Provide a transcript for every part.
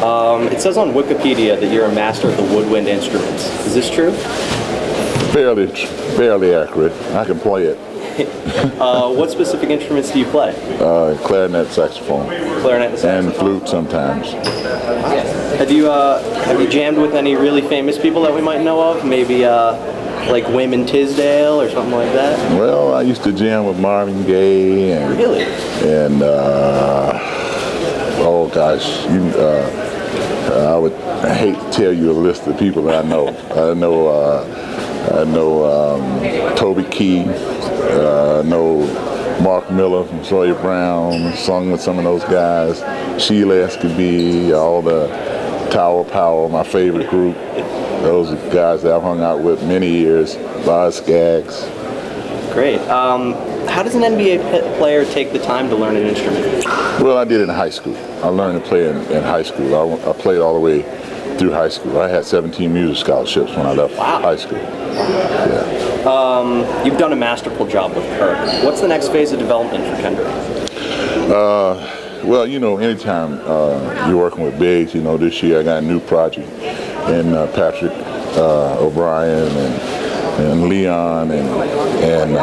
It says on Wikipedia that you're a master of the woodwind instruments. Is this true? Fairly accurate. I can play it. What specific instruments do you play? Clarinet, saxophone. Clarinet and saxophone. And flute sometimes. Have you jammed with any really famous people that we might know of? Maybe like Wayman Tisdale or something like that? Well, I used to jam with Marvin Gaye and really? And oh gosh, I would hate to tell you a list of people that I know. I know Toby Keith. I know Mark Miller from Sawyer Brown. Sung with some of those guys. Sheila Escabee, all the Tower Power, my favorite group. Those are guys that I've hung out with many years. Boz Skaggs. Great. How does an NBA player take the time to learn an instrument? Well, I did it in high school. I learned to play in high school. I played all the way through high school. I had 17 music scholarships when I left high school. Yeah. You've done a masterful job with Kirk. What's the next phase of development for Kendrick? Well, you know, anytime you're working with bigs, you know, this year I got a new project, and Patrick O'Brien and Leon and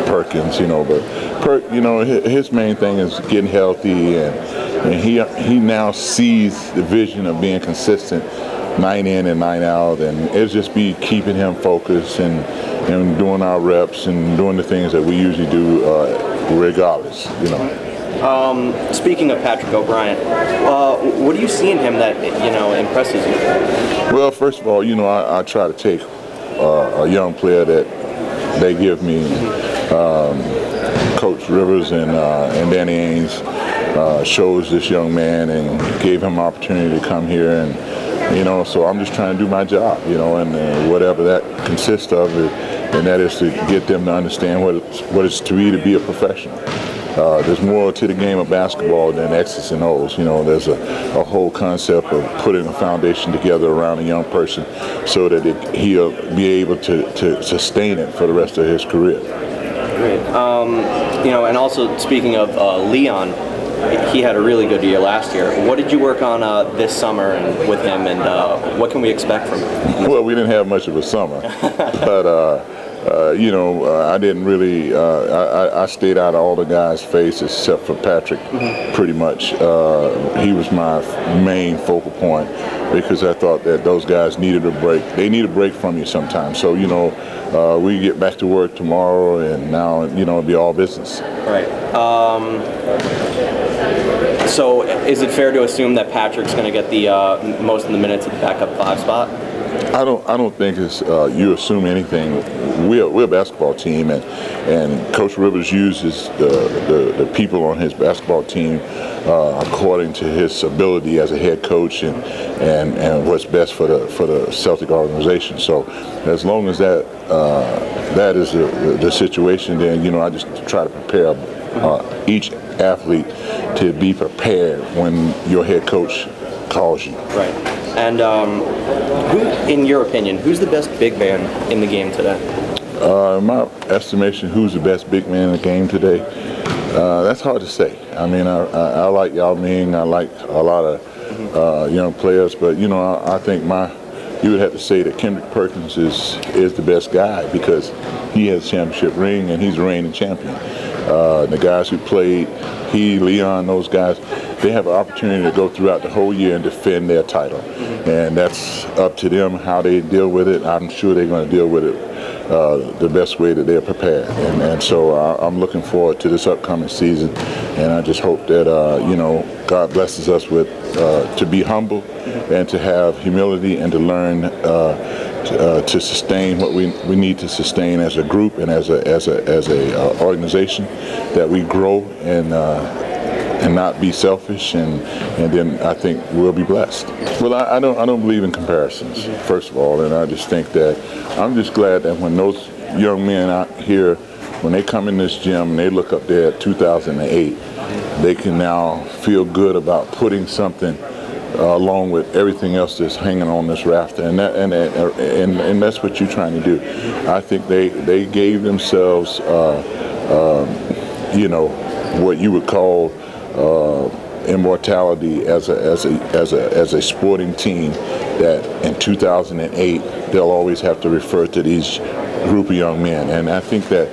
Perkins, you know. But Perk, you know, his main thing is getting healthy, and he now sees the vision of being consistent, night in and night out, and it's just be keeping him focused and doing our reps and doing the things that we usually do regardless, you know. Speaking of Patrick O'Brien, what do you see in him that, you know, impresses you? Well, first of all, you know, I try to take a young player that they give me. Coach Rivers and Danny Ainge chose this young man and gave him an opportunity to come here, and you know, so I'm just trying to do my job, you know, and whatever that consists of, and that is to get them to understand what it's to be a professional. There's more to the game of basketball than X's and O's. You know, there's a whole concept of putting a foundation together around a young person so that he'll be able to sustain it for the rest of his career. Great. You know, and also speaking of Leon, he had a really good year last year. What did you work on this summer and with him, and what can we expect from him? Well, we didn't have much of a summer, but you know, I didn't really. I stayed out of all the guys' faces except for Patrick. Pretty much, he was my main focal point because I thought that those guys needed a break. They need a break from you sometimes. So you know, we get back to work tomorrow, and now you know it'll be all business. Right. So is it fair to assume that Patrick's going to get the most of the minutes at the backup 5 spot? I don't think it's you assume anything. We're a basketball team, and Coach Rivers uses the people on his basketball team according to his ability as a head coach and what's best for the Celtic organization. So as long as that is the situation, then you know I just try to prepare each athlete to be prepared when your head coach calls you. Right. And who, in your opinion, who's the best big man in the game today? In my estimation, who's the best big man in the game today? That's hard to say. I mean, I like Yao Ming. I like a lot of young players, but you know, I think you would have to say that Kendrick Perkins is the best guy because he has a championship ring and he's a reigning champion. The guys who played, Leon, those guys, they have an opportunity to go throughout the whole year and defend their title. And that's up to them how they deal with it. I'm sure they're going to deal with it the best way that they're prepared. And so I'm looking forward to this upcoming season. And I just hope that, you know, God blesses us with to be humble and to have humility and to learn to sustain what we need to sustain as a group and as a organization, that we grow and not be selfish, and then I think we'll be blessed. Well, I don't believe in comparisons, first of all, and I just think that I'm just glad that when those young men out here, when they come in this gym and they look up there at 2008, they can now feel good about putting something along with everything else that's hanging on this rafter, and that's what you're trying to do. I think they gave themselves, you know, what you would call immortality as a sporting team, that in 2008 they'll always have to refer to these group of young men. And I think that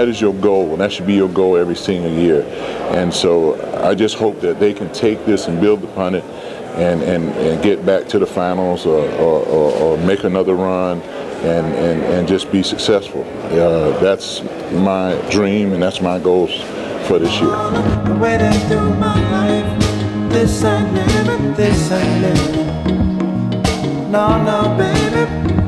is your goal, and that should be your goal every single year. And so I just hope that they can take this and build upon it and get back to the finals or make another run and just be successful. That's my dream, and that's my goals for this year. This I live, no, baby.